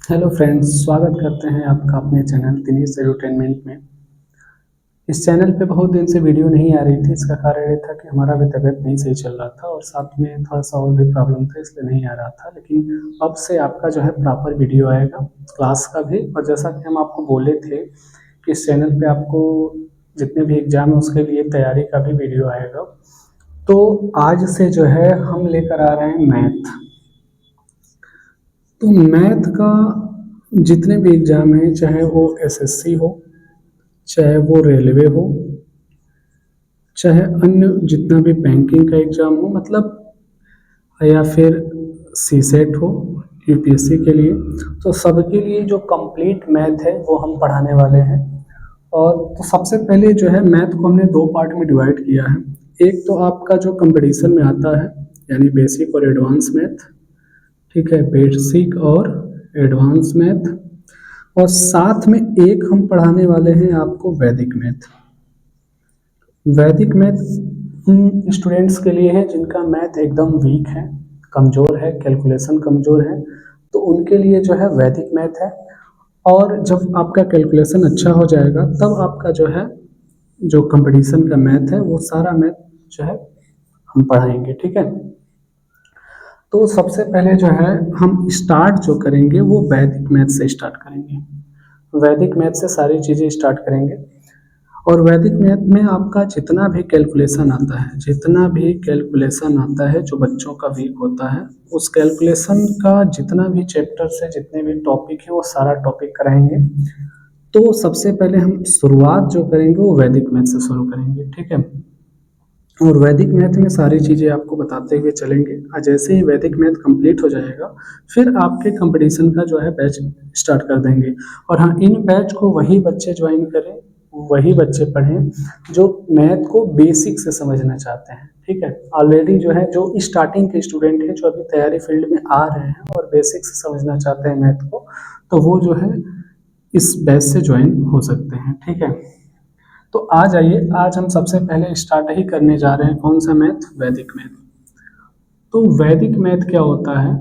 Hello friends, स्वागत करते हैं आपका अपने चैनल दिनेश एडुटेनमेंट में। इस चैनल पे बहुत दिन से वीडियो नहीं आ रही थी। इसका कारण ये था कि हमारा भी तबीयत नहीं सही चल रहा था और साथ में थोड़ा सा और भी प्रॉब्लम था, इसलिए नहीं आ रहा था। लेकिन अब से आपका जो है प्रॉपर वीडियो आएगा, क्लास का भी। और जैसा कि हम आपको बोले थे कि इस चैनल पे आपको जितने भी एग्ज़ाम है उसके लिए तैयारी का भी वीडियो आएगा। तो आज से जो है हम लेकर आ रहे हैं मैथ। तो मैथ का जितने भी एग्ज़ाम हैं, चाहे वो एसएससी हो, चाहे वो रेलवे हो, चाहे अन्य जितना भी बैंकिंग का एग्ज़ाम हो, मतलब या फिर सीसेट हो यूपीएससी के लिए, तो सबके लिए जो कंप्लीट मैथ है वो हम पढ़ाने वाले हैं। और तो सबसे पहले जो है मैथ को हमने दो पार्ट में डिवाइड किया है। एक तो आपका जो कंपटीशन में आता है, यानी बेसिक और एडवांस मैथ। ठीक है, बेसिक और एडवांस मैथ। और साथ में एक हम पढ़ाने वाले हैं आपको वैदिक मैथ। वैदिक मैथ उन स्टूडेंट्स के लिए है जिनका मैथ एकदम वीक है, कमज़ोर है, कैलकुलेशन कमज़ोर है, तो उनके लिए जो है वैदिक मैथ है। और जब आपका कैलकुलेशन अच्छा हो जाएगा तब आपका जो है जो कंपटीशन का मैथ है वो सारा मैथ जो है हम पढ़ाएंगे। ठीक है, तो सबसे पहले जो है हम स्टार्ट जो करेंगे वो वैदिक मैथ से स्टार्ट करेंगे। वैदिक मैथ से सारी चीज़ें स्टार्ट करेंगे। और वैदिक मैथ में आपका जितना भी कैलकुलेशन आता है, जितना भी कैलकुलेशन आता है जो बच्चों का वीक होता है, उस कैलकुलेशन का जितना भी चैप्टर्स है, जितने भी टॉपिक है, वो सारा टॉपिक कराएंगे। तो सबसे पहले हम शुरुआत जो करेंगे वो वैदिक मैथ से शुरू करेंगे। ठीक है, और वैदिक मैथ में सारी चीज़ें आपको बताते हुए चलेंगे। और जैसे ही वैदिक मैथ कंप्लीट हो जाएगा फिर आपके कंपटीशन का जो है बैच स्टार्ट कर देंगे। और हाँ, इन बैच को वही बच्चे ज्वाइन करें, वही बच्चे पढ़ें जो मैथ को बेसिक से समझना चाहते हैं। ठीक है, ऑलरेडी जो है जो स्टार्टिंग के स्टूडेंट हैं, जो अभी तैयारी फील्ड में आ रहे हैं और बेसिक से समझना चाहते हैं मैथ को, तो वो जो है इस बैच से ज्वाइन हो सकते हैं। ठीक है, तो आ जाइए, आज हम सबसे पहले स्टार्ट ही करने जा रहे हैं कौन सा मैथ, वैदिक मैथ। तो वैदिक मैथ क्या होता है,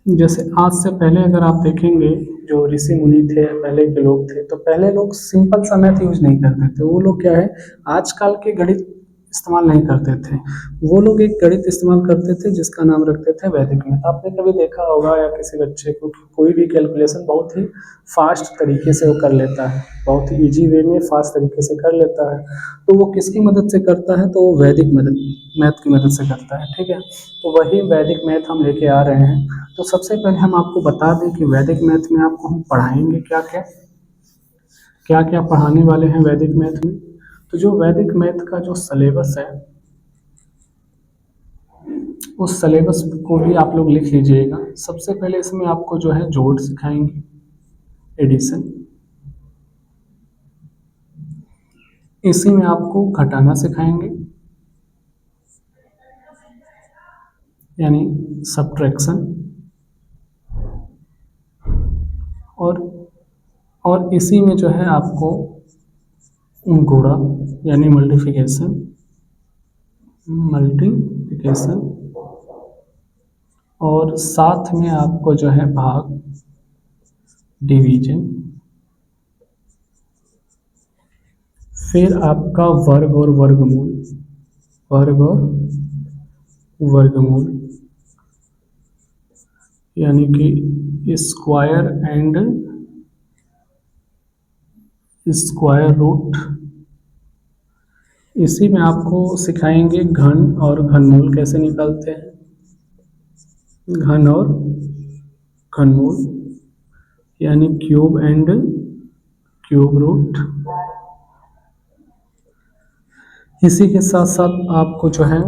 जैसे आज से पहले अगर आप देखेंगे जो ऋषि मुनि थे, पहले के लोग थे, तो पहले लोग सिंपल सा मैथ यूज नहीं करते थे। वो लोग क्या है, आजकल के गणित इस्तेमाल नहीं करते थे। वो लोग एक गणित इस्तेमाल करते थे जिसका नाम रखते थे वैदिक मैथ। आपने कभी देखा होगा या किसी बच्चे को कि कोई भी कैलकुलेशन बहुत ही फास्ट तरीके से वो कर लेता है, बहुत ही ईजी वे में फास्ट तरीके से कर लेता है। तो वो किसकी मदद से करता है, तो वो वैदिक मदद मैथ की मदद से करता है। ठीक है, तो वही वैदिक मैथ हम लेके आ रहे हैं। तो सबसे पहले हम आपको बता दें कि वैदिक मैथ में आपको हम पढ़ाएंगे क्या क्या, क्या क्या पढ़ाने वाले हैं वैदिक मैथ में। तो जो वैदिक मैथ का जो सलेबस है, उस सलेबस को भी आप लोग लिख लीजिएगा। सबसे पहले इसमें आपको जो है जोड़ सिखाएंगे, एडिशन। इसी में आपको घटाना सिखाएंगे, यानी सब्ट्रैक्शन। और और इसी में जो है आपको गुणा यानी मल्टीप्लिकेशन, मल्टीप्लिकेशन। और साथ में आपको जो है भाग, डिवीजन। फिर आपका वर्ग और वर्गमूल, वर्ग और वर्गमूल, यानी कि स्क्वायर एंड स्क्वायर रूट। इसी में आपको सिखाएंगे घन और घनमूल कैसे निकालते हैं, घन और घनमूल, यानी क्यूब एंड क्यूब रूट। इसी के साथ साथ आपको जो है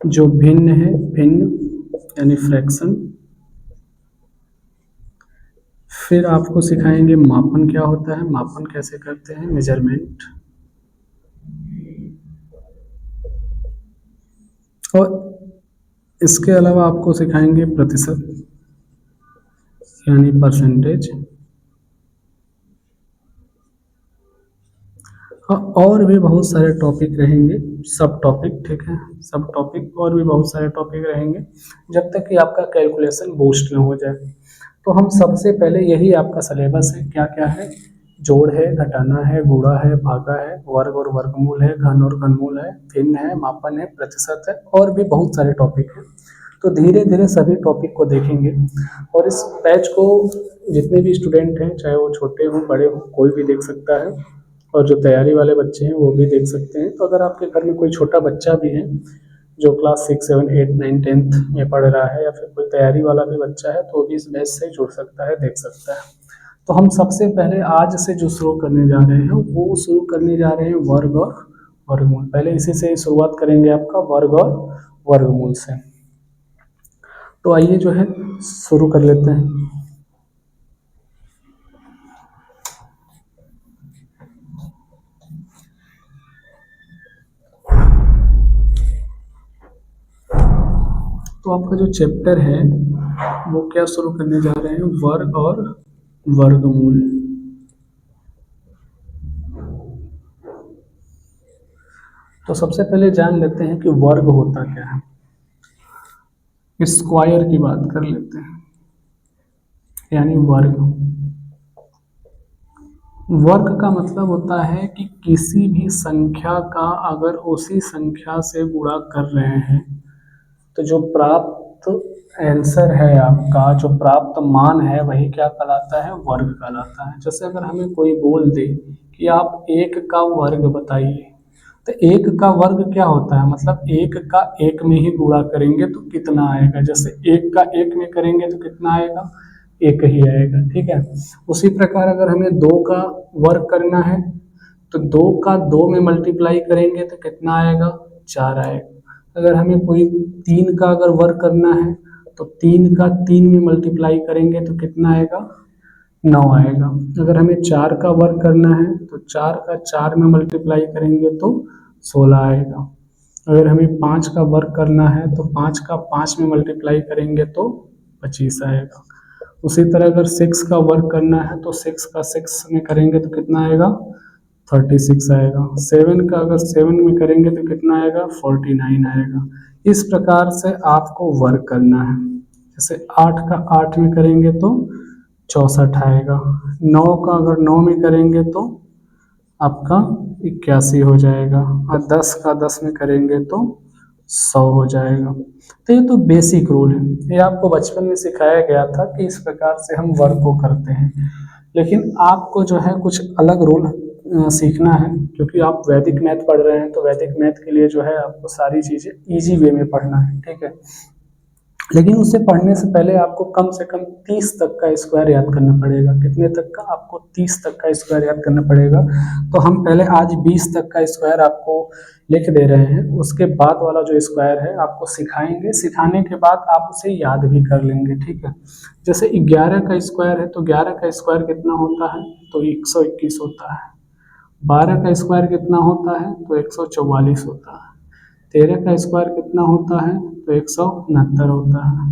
जो भिन्न है, भिन्न यानी फ्रैक्शन। फिर आपको सिखाएंगे मापन क्या होता है, मापन कैसे करते हैं, मेजरमेंट। और इसके अलावा आपको सिखाएंगे प्रतिशत यानी परसेंटेज। और भी बहुत सारे टॉपिक रहेंगे, सब टॉपिक, ठीक है, सब टॉपिक और भी बहुत सारे टॉपिक रहेंगे जब तक कि आपका कैलकुलेशन बूस्ट न हो जाए। तो हम सबसे पहले यही आपका सिलेबस है, क्या क्या है, जोड़ है, घटाना है, गुणा है, भागा है, वर्ग और वर्गमूल है, घन और घनमूल है, भिन्न है, मापन है, प्रतिशत है, और भी बहुत सारे टॉपिक हैं। तो धीरे धीरे सभी टॉपिक को देखेंगे और इस बैच को जितने भी स्टूडेंट हैं, चाहे वो छोटे हों बड़े हों, कोई भी देख सकता है, और जो तैयारी वाले बच्चे हैं वो भी देख सकते हैं। तो अगर आपके घर में कोई छोटा बच्चा भी है जो क्लास 6, 7, 8, 9, 10th में पढ़ रहा है, या फिर कोई तैयारी वाला भी बच्चा है, तो वो भी इस बैच से जुड़ सकता है, देख सकता है। तो हम सबसे पहले आज से जो शुरू करने जा रहे हैं वो शुरू करने जा रहे हैं वर्ग और वर्गमूल। पहले इसी से शुरुआत करेंगे, आपका वर्ग और वर्गमूल से। तो आइए जो है शुरू कर लेते हैं। तो आपका जो चैप्टर है वो क्या शुरू करने जा रहे हैं, वर्ग और वर्गमूल। तो सबसे पहले जान लेते हैं कि वर्ग होता क्या है। स्क्वायर की बात कर लेते हैं, यानी वर्ग। वर्ग का मतलब होता है कि किसी भी संख्या का अगर उसी संख्या से गुणा कर रहे हैं तो जो प्राप्त आंसर है आपका, जो प्राप्त मान है, वही क्या कहलाता है, वर्ग कहलाता है। जैसे अगर हमें कोई बोल दे कि आप एक का वर्ग बताइए, तो एक का वर्ग क्या होता है, मतलब एक का एक में ही गुणा करेंगे तो कितना आएगा। जैसे एक का एक में करेंगे तो कितना आएगा, एक ही आएगा, ठीक है। उसी प्रकार अगर हमें दो का वर्ग करना है तो दो का दो में मल्टीप्लाई करेंगे तो कितना आएगा, चार आएगा। अगर हमें कोई तीन का अगर वर्ग करना है तो तीन का तीन में मल्टीप्लाई करेंगे तो कितना आएगा, 9 आएगा। अगर हमें चार का वर्ग करना है तो चार का चार में मल्टीप्लाई करेंगे तो 16 आएगा। अगर हमें पाँच का वर्ग करना है तो पाँच का पाँच में मल्टीप्लाई करेंगे तो 25 आएगा। उसी तरह अगर सिक्स का वर्ग करना है तो सिक्स का सिक्स में करेंगे तो कितना आएगा, 36 आएगा। सेवन का अगर सेवन में करेंगे तो कितना आएगा, 49 आएगा। इस प्रकार से आपको वर्ग करना है। जैसे आठ का आठ में करेंगे तो 64 आएगा। नौ का अगर नौ में करेंगे तो आपका 81 हो जाएगा, और 10 का 10 में करेंगे तो 100 हो जाएगा। तो ये तो बेसिक रूल है, ये आपको बचपन में सिखाया गया था कि इस प्रकार से हम वर्क को करते हैं। लेकिन आपको जो है कुछ अलग रूल सीखना है, क्योंकि आप वैदिक मैथ पढ़ रहे हैं, तो वैदिक मैथ के लिए जो है आपको सारी चीज़ें इजी वे में पढ़ना है, ठीक है। लेकिन उसे पढ़ने से पहले आपको कम से कम 30 तक का स्क्वायर याद करना पड़ेगा। कितने तक का, आपको 30 तक का स्क्वायर याद करना पड़ेगा। तो हम पहले आज 20 तक का स्क्वायर आपको लिख दे रहे हैं, उसके बाद वाला जो स्क्वायर है आपको सिखाएंगे। सिखाने के बाद आप उसे याद भी कर लेंगे, ठीक है। जैसे 11 का स्क्वायर है तो 11 का स्क्वायर कितना होता है, तो 121 होता है। 12 का स्क्वायर कितना होता है, तो 144 होता है। 13 का स्क्वायर कितना होता है, तो 169 होता है।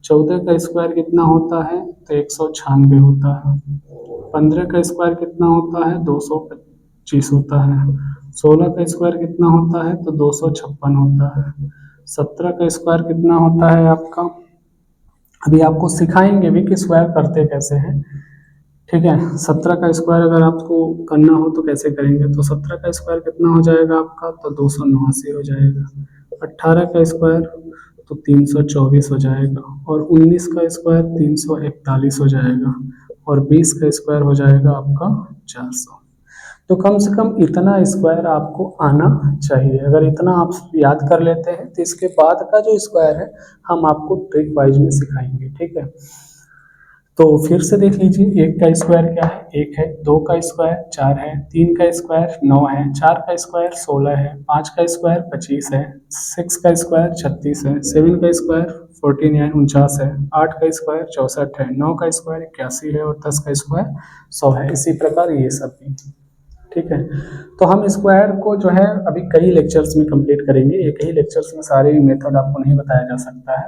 14 का स्क्वायर कितना होता है, तो 196 होता है। 15 का स्क्वायर कितना होता है, 225 होता है। 16 का स्क्वायर कितना होता है, तो 256 होता है। 17 का स्क्वायर कितना होता है आपका, अभी आपको सिखाएंगे भी कि स्क्वायर करते कैसे हैं, ठीक है। 17 का स्क्वायर अगर आपको करना हो तो कैसे करेंगे, तो 17 का स्क्वायर कितना हो जाएगा आपका, तो 289 हो जाएगा। 18 का स्क्वायर तो 324 हो जाएगा, और 19 का स्क्वायर 341 हो जाएगा, और 20 का स्क्वायर हो जाएगा आपका 400। तो कम से कम इतना स्क्वायर आपको आना चाहिए। अगर इतना आप याद कर लेते हैं तो इसके बाद का जो स्क्वायर है हम आपको ट्रिक वाइज में सिखाएंगे, ठीक है। तो फिर से देख लीजिए, एक का स्क्वायर क्या है, एक है। दो का स्क्वायर 4 है। तीन का स्क्वायर 9 है। चार का स्क्वायर 16 है। पाँच का स्क्वायर 25 है। सिक्स का स्क्वायर 36 है। सेवन का स्क्वायर 49 है। आठ का स्क्वायर 64 है। नौ का स्क्वायर 81 है, और 10 का स्क्वायर 100 है। इसी प्रकार ये सब भी, ठीक है। तो हम स्क्वायर को जो है अभी कई लेक्चर्स में कंप्लीट करेंगे, एक ही लेक्चर्स में सारे मेथड आपको नहीं बताया जा सकता है।